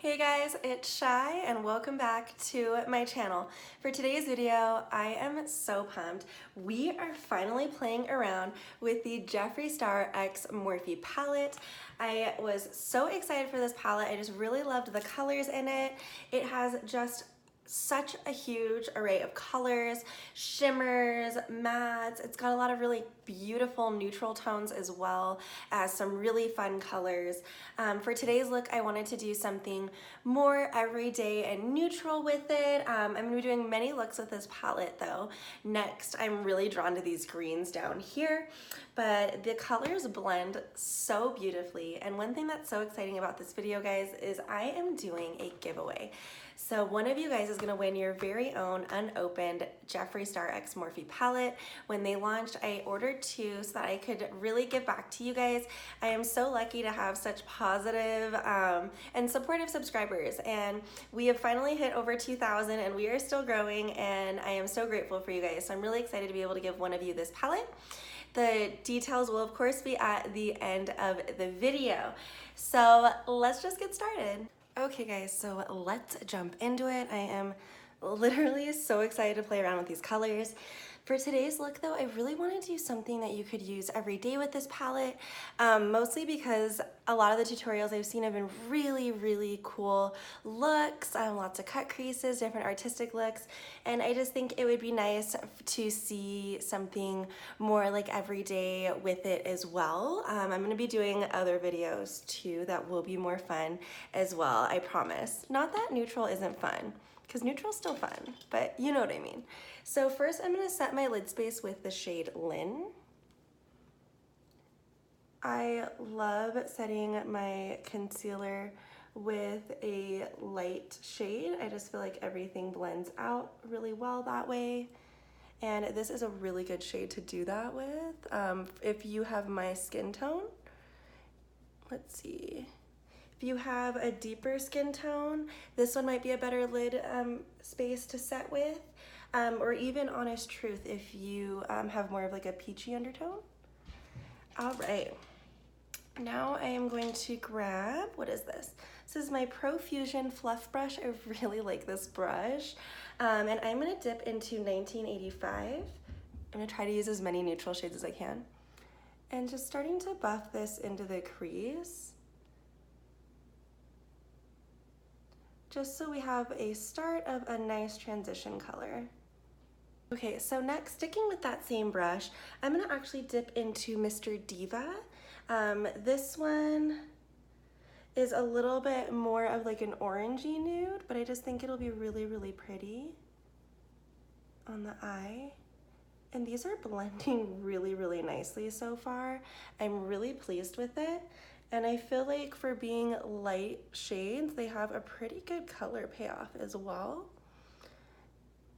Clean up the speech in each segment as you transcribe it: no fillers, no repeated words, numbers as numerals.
Hey guys, it's Shy and welcome back to my channel. For today's video, I am so pumped. We are finally playing around with the Jeffree Star X Morphe palette. I was so excited for this palette. I just really loved the colors in it. It has just such a huge array of colors, shimmers, mattes. It's got a lot of really beautiful neutral tones as well as some really fun colors. For today's look, I wanted to do something more everyday and neutral with it. I'm gonna be doing many looks with this palette though. Next, I'm really drawn to these greens down here, but the colors blend so beautifully. And one thing that's so exciting about this video, guys, is I am doing a giveaway. So one of you guys is gonna win your very own unopened Jeffree Star X Morphe palette. When they launched, I ordered two so that I could really give back to you guys. I am so lucky to have such positive and supportive subscribers, and we have finally hit over 2,000 and we are still growing, and I am so grateful for you guys. So I'm really excited to be able to give one of you this palette. The details will of course be at the end of the video. So let's just get started. Okay guys, so let's jump into it. I am literally so excited to play around with these colors. For today's look though, I really want to do something that you could use every day with this palette, mostly because a lot of the tutorials I've seen have been really cool looks, lots of cut creases, different artistic looks, and I just think it would be nice to see something more like everyday with it as well. I'm going to be doing other videos too that will be more fun as well, I promise. Not that neutral isn't fun, because neutral's still fun, but you know what I mean. So first I'm gonna set my lid space with the shade Lynn. I love setting my concealer with a light shade. I just feel like everything blends out really well that way. And this is a really good shade to do that with. If you have my skin tone, let's see. If you have a deeper skin tone, this one might be a better lid space to set with. Or even Honest Truth if you have more of like a peachy undertone. All right, now I am going to grab, what is this? This is my Profusion Fluff Brush. I really like this brush. And I'm gonna dip into 1985. I'm gonna try to use as many neutral shades as I can. And just starting to buff this into the crease. Just so we have a start of a nice transition color. Okay, so next, sticking with that same brush, I'm gonna actually dip into Mr. Diva. This one is a little bit more of like an orangey nude, but I just think it'll be really pretty on the eye. And these are blending really nicely so far. I'm really pleased with it. And I feel like for being light shades, they have a pretty good color payoff as well.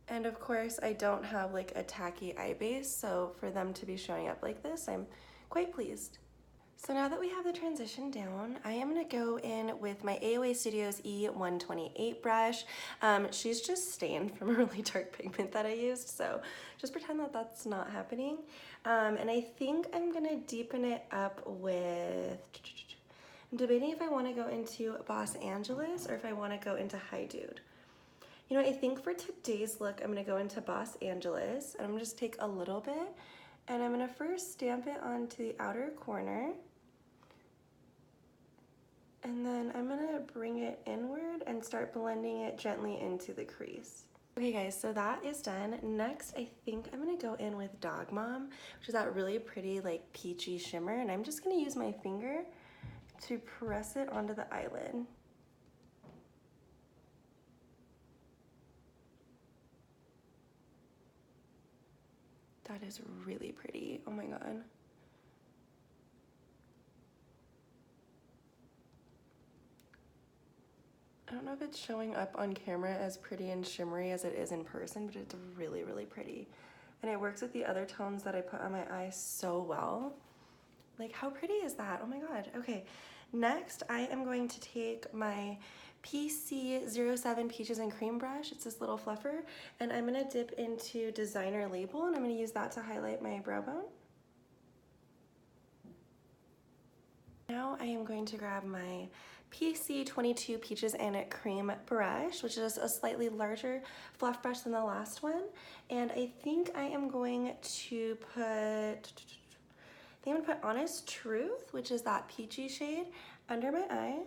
And of course, I don't have like a tacky eye base, so for them to be showing up like this, I'm quite pleased. So now that we have the transition down, I am gonna go in with my AOA Studios E128 brush. She's just stained from a really dark pigment that I used, so just pretend that that's not happening. And I think I'm gonna deepen it up with, I'm debating if I wanna go into Los Angeles or if I wanna go into Hi Dude. You know, I think for today's look, I'm gonna go into Los Angeles, and I'm gonna just take a little bit, and I'm gonna first stamp it onto the outer corner, and then I'm gonna bring it inward and start blending it gently into the crease. Okay guys, so that is done. Next, I think I'm gonna go in with Dog Mom, which is that really pretty like peachy shimmer, and I'm just gonna use my finger to press it onto the eyelid. That is really pretty, oh my god. I don't know if it's showing up on camera as pretty and shimmery as it is in person, but it's really pretty. And it works with the other tones that I put on my eyes so well. Like, how pretty is that? Oh my god. Okay, next I am going to take my PC07 Peaches and Cream brush. It's this little fluffer, and I'm gonna dip into Designer Label, and I'm gonna use that to highlight my brow bone. Now I am going to grab my PC22 Peaches and Cream brush, which is a slightly larger fluff brush than the last one. And I think I am going to put Honest Truth, which is that peachy shade, under my eye.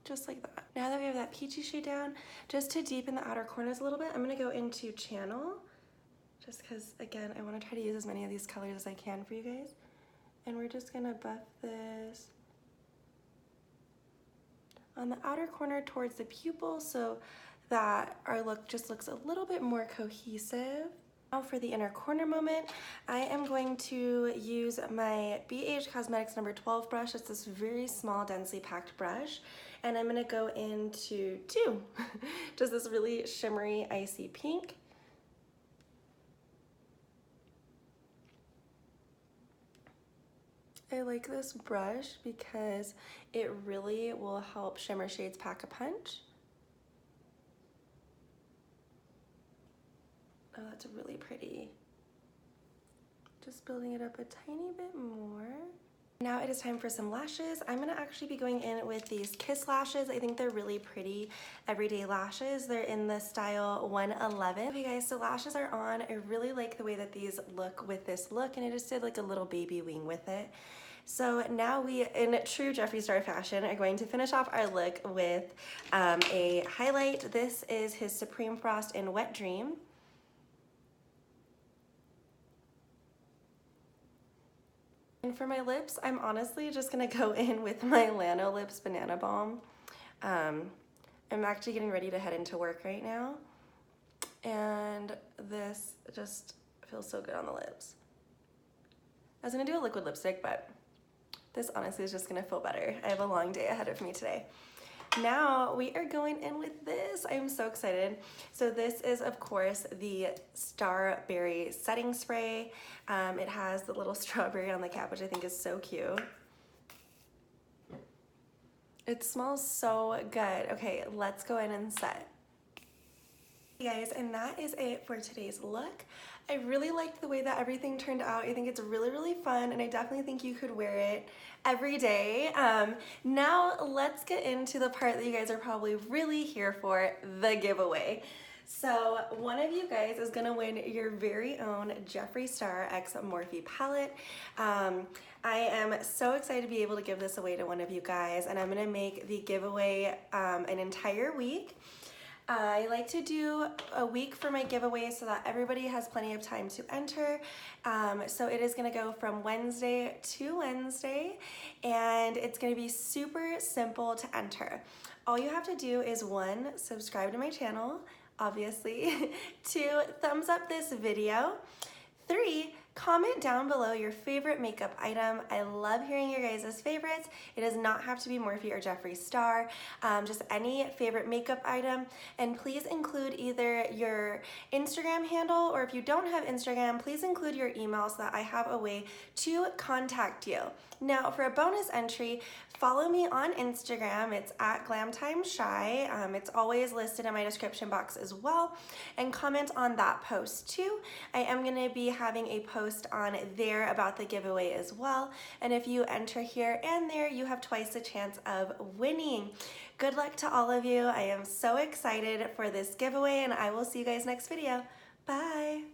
Just like that. Now that we have that peachy shade down, just to deepen the outer corners a little bit, I'm gonna go into Channel, just because, again, I wanna try to use as many of these colors as I can for you guys. And we're just gonna buff this on the outer corner towards the pupil so that our look just looks a little bit more cohesive. Now for the inner corner moment, I am going to use my BH Cosmetics number 12 brush. It's this very small, densely packed brush. And I'm gonna go into just this really shimmery, icy pink. I like this brush because it really will help shimmer shades pack a punch. Oh, that's really pretty. Just building it up a tiny bit more. Now it is time for some lashes. I'm gonna actually be going in with these Kiss lashes. I think they're really pretty everyday lashes. They're in the style 111. Okay guys, so lashes are on. I really like the way that these look with this look, and I just did like a little baby wing with it. So now we, in true Jeffree Star fashion, are going to finish off our look with a highlight. This is his Supreme Frost in Wet Dream. And for my lips, I'm honestly just gonna go in with my Lano Lips Banana Balm. I'm actually getting ready to head into work right now, and this just feels so good on the lips. I was gonna do a liquid lipstick, but this honestly is just gonna feel better. I have a long day ahead of me today. Now we are going in with this. I'm so excited. So this is, of course, the Starberry Setting Spray. It has the little strawberry on the cap, which I think is so cute. It smells so good. Okay, let's go in and set. Hey guys, and that is it for today's look. I really liked the way that everything turned out. I think it's really, really fun, and I definitely think you could wear it every day. Now let's get into the part that you guys are probably really here for, the giveaway. So one of you guys is gonna win your very own Jeffree Star X Morphe palette. I am so excited to be able to give this away to one of you guys, and I'm gonna make the giveaway an entire week. I like to do a week for my giveaway so that everybody has plenty of time to enter. So it is gonna go from Wednesday to Wednesday, and it's gonna be super simple to enter. All you have to do is 1, subscribe to my channel, obviously. 2, thumbs up this video. 3, comment down below your favorite makeup item. I love hearing your guys' favorites. It does not have to be Morphe or Jeffree Star, just any favorite makeup item. And please include either your Instagram handle, or if you don't have Instagram, please include your email so that I have a way to contact you. Now for a bonus entry, follow me on Instagram. It's at GlamtimeShy. It's always listed in my description box as well. And comment on that post too. I am gonna be having a post on there about the giveaway as well. And if you enter here and there, you have twice the chance of winning. Good luck to all of you. I am so excited for this giveaway, and I will see you guys next video. Bye.